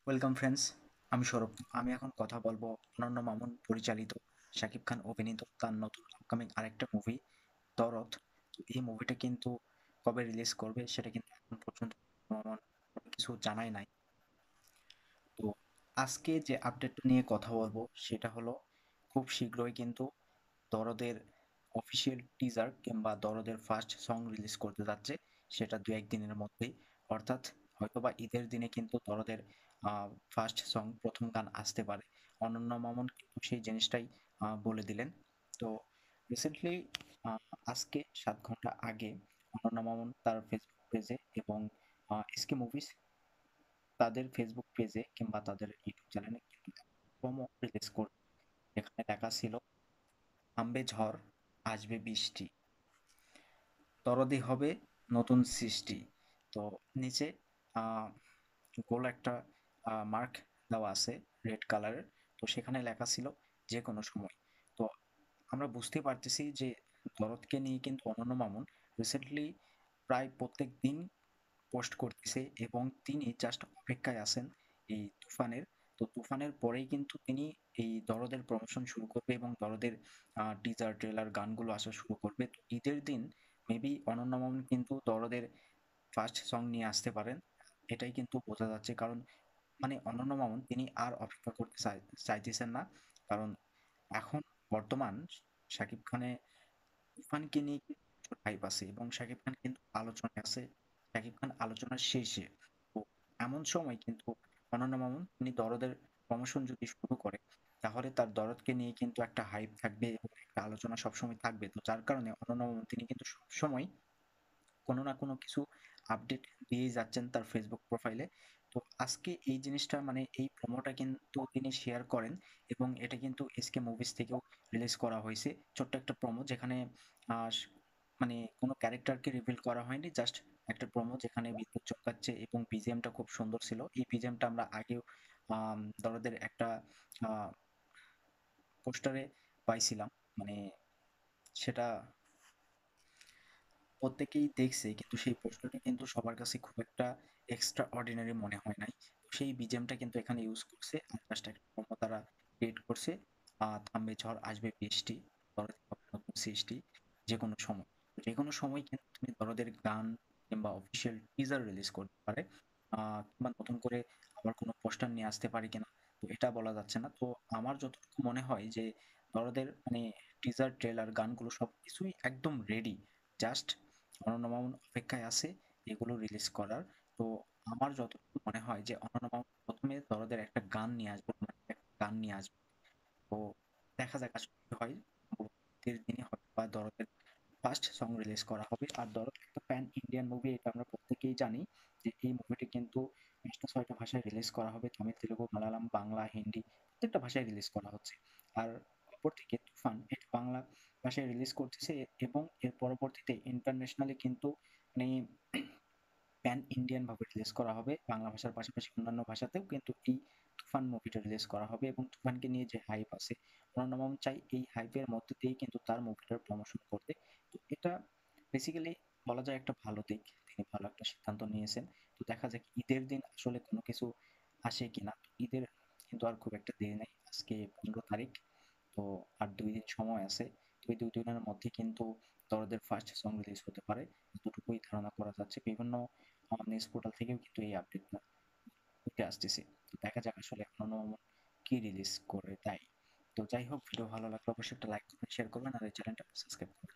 Welcome friends, আমি সৌরভ। আমি এখন কথা বলবো অনন্য মামুন পরিচালিত, শাকিব খান অভিনীত তার নতুন আপকামিং আরেকটা মুভি দরদ। তো এই মুভিটা কিন্তু কবে রিলিজ করবে সেটা কিন্তু এখন পর্যন্ত মামুন কোনো কিছু জানাই নাই। তো আজকে যে আপডেটটা নিয়ে কথা বলবো সেটা হলো খুব শীঘ্রই কিন্তু দরদের অফিসিয়াল টিজার কিংবা দরদের ফার্স্ট সং রিলিজ করতে যাচ্ছে। সেটা দু একদিনের মধ্যেই, অর্থাৎ হয়তোবা ঈদের দিনে কিন্তু দরদের ফার্স্ট সং প্রথম গান আসতে পারে। অনন্য মামুন কিন্তু সেই জিনিসটাই বলে দিলেন। তো রিসেন্টলি আজকে 7 ঘন্টা আগে অনন্য মামুন তার ফেসবুক পেজে এবং এসকে মুভিজ তাদের ফেসবুক পেজে কিংবা তাদের ইউটিউব চ্যানেলে কিন্তু প্রোমো রিলিজ করে, যেখানে লেখা ছিল থামবে ঝড়, আসবে বৃষ্টি, দরদি হবে নতুন সৃষ্টি। তো নিচে আহ, গোল একটা মার্ক দেওয়া আছে রেড কালারের। তো সেখানে লেখা ছিল যে কোনো সময়। তো আমরা বুঝতে পারতেছি যে দরদকে নিয়ে কিন্তু অনন্য মামুন রিসেন্টলি প্রায় প্রত্যেক দিন পোস্ট করতেছে এবং তিনি জাস্ট অপেক্ষায় আছেন এই তুফানের। তো তুফানের পরেই কিন্তু তিনি এই দরদের প্রমোশন শুরু করবে এবং দরদের টিজার ট্রেলার গানগুলো আসা শুরু করবে। তো ঈদের দিন মেবি অনন্য মামুন কিন্তু দরদের ফার্স্ট সং নিয়ে আসতে পারেন, এটাই কিন্তু বোঝা যাচ্ছে। কারণ মানে অনন্য মামুন তিনি আর অপেক্ষা করতে চাইতেছেন না। কারণ এখন বর্তমান শাকিব খানের তুফানকে নিয়ে কিন্তু প্রচুর হাইপ আছে এবং শাকিব খান কিন্তু আলোচনায় আছে, শাকিব খান আলোচনার শীর্ষে। তো এমন সময় কিন্তু অনন্য মামুন তিনি দরদের প্রমোশন যদি শুরু করে, তাহলে তার দরদকে নিয়ে কিন্তু একটা হাইপ থাকবে এবং একটা আলোচনা সবসময় থাকবে। তো যার কারণে অনন্য মামুন তিনি কিন্তু সবসময় কোনো না কোনো কিছু আপডেট দিয়েই যাচ্ছেন তার ফেসবুক প্রোফাইলে। তো আজকে এই জিনিসটা মানে এই প্রোমোটা কিন্তু তিনি শেয়ার করেন এবং এটা কিন্তু এসকে মুভিজ থেকেও রিলিজ করা হয়েছে। ছোট্ট একটা প্রোমো যেখানে আহ, স- মানে কোনো ক্যারেক্টারকে রিভিল করা হয়নি, জাস্ট একটা প্রোমো যেখানে বিদ্যুৎ চমকাচ্ছে এবং বিজিএমটা খুব সুন্দর ছিল। এই বিজিএমটা আমরা আগেও দরদের একটা পোস্টারে পাইছিলাম, মানে সেটা প্রত্যেকেই দেখছে, কিন্তু সেই পোস্টারটা কিন্তু সবার কাছে খুব একটা এক্সট্রা অর্ডিনারি মনে হয় নাই। তো সেই বিজেমটা কিন্তু এখানে ইউজ করছে আর জাস্ট একটা promo তারা ক্রিয়েট করছে। থামবে ঝড়, আসবে বৃষ্টি, দরদের হবে নতুন সৃষ্টি, যে কোনো সময়। যে কোনো সময় কিন্তু তুমি দরদের গান কিংবা অফিসিয়াল টিজার রিলিজ করতে পারে, কিংবা নতুন করে আবার কোনো পোস্টার নিয়ে আসতে পারে কিনা, তো এটা বলা যাচ্ছে না। তো আমার যতটুকু মনে হয় যে দরদের মানে টিজার ট্রেলার গানগুলো সবকিছুই একদম রেডি, জাস্ট অনন্য মামুন অপেক্ষায় আছে এগুলো রিলিজ করার। তো আমার যতটুকু মনে হয় যে অনন্য মামুন প্রথমে দরদের একটা গান নিয়ে আসবে, romantic একটা গান নিয়ে আসবে। তো দেখা যাক আসলে কি হয়। পরবর্তীর দিনে হয়তো বা দরদের ফার্স্ট সং রিলিজ করা হবে। আর দরদ একটা প্যান ইন্ডিয়ান মুভি, এটা আমরা প্রত্যেকেই জানি যে এই মুভিটি কিন্তু ৫টা ৬টা ভাষায় রিলিজ করা হবে, তামিল, তেলেগু, মালায়ালাম, বাংলা, হিন্দি, প্রত্যেকটা ভাষায় রিলিজ করা হচ্ছে। আর অপরদিকে তুফান এটা বাংলা ভাষায় রিলিজ করতেছে এবং এর পরবর্তীতে ইন্টারন্যাশনালি কিন্তু মানে প্যান ইন্ডিয়ান ভাবে রিলিজ করা হবে। বাংলা ভাষার পাশাপাশি অন্যান্য ভাষাতেও কিন্তু এই তুফান মুভিটা রিলিজ করা হবে এবং তুফানকে নিয়ে যে হাইপ আছে, অনন্য মামুন চাই এই হাইপের মধ্যে দিয়েই কিন্তু তার মুভিটার প্রমোশন করতে। তো এটা বেসিক্যালি বলা যায় একটা ভালো দিক, তিনি ভালো একটা সিদ্ধান্ত নিয়েছেন। তো দেখা যাক ঈদের দিন আসলে কোনো কিছু আসে কিনা। ঈদের কিন্তু আর খুব একটা দেরি নাই, আজকে 15 তারিখ। তো আর 2 দিন সময় আছে। তো এই 2 দিনের মধ্যে কিন্তু দরদের ফার্স্ট সং রিলিজ হতে পারে, এতটুকুই ধারণা করা যাচ্ছে। বিভিন্ন নিউজ পোর্টাল থেকেও কিন্তু এই আপডেটটা উঠে আসতেছে। তো দেখা যাক আসলে এখনো কি রিলিজ করে তাই। তো যাই হোক, ভিডিও ভালো লাগলে অবশ্যই একটা লাইক করবেন, শেয়ার করবেন আর এই চ্যানেলটা সাবস্ক্রাইব করবেন।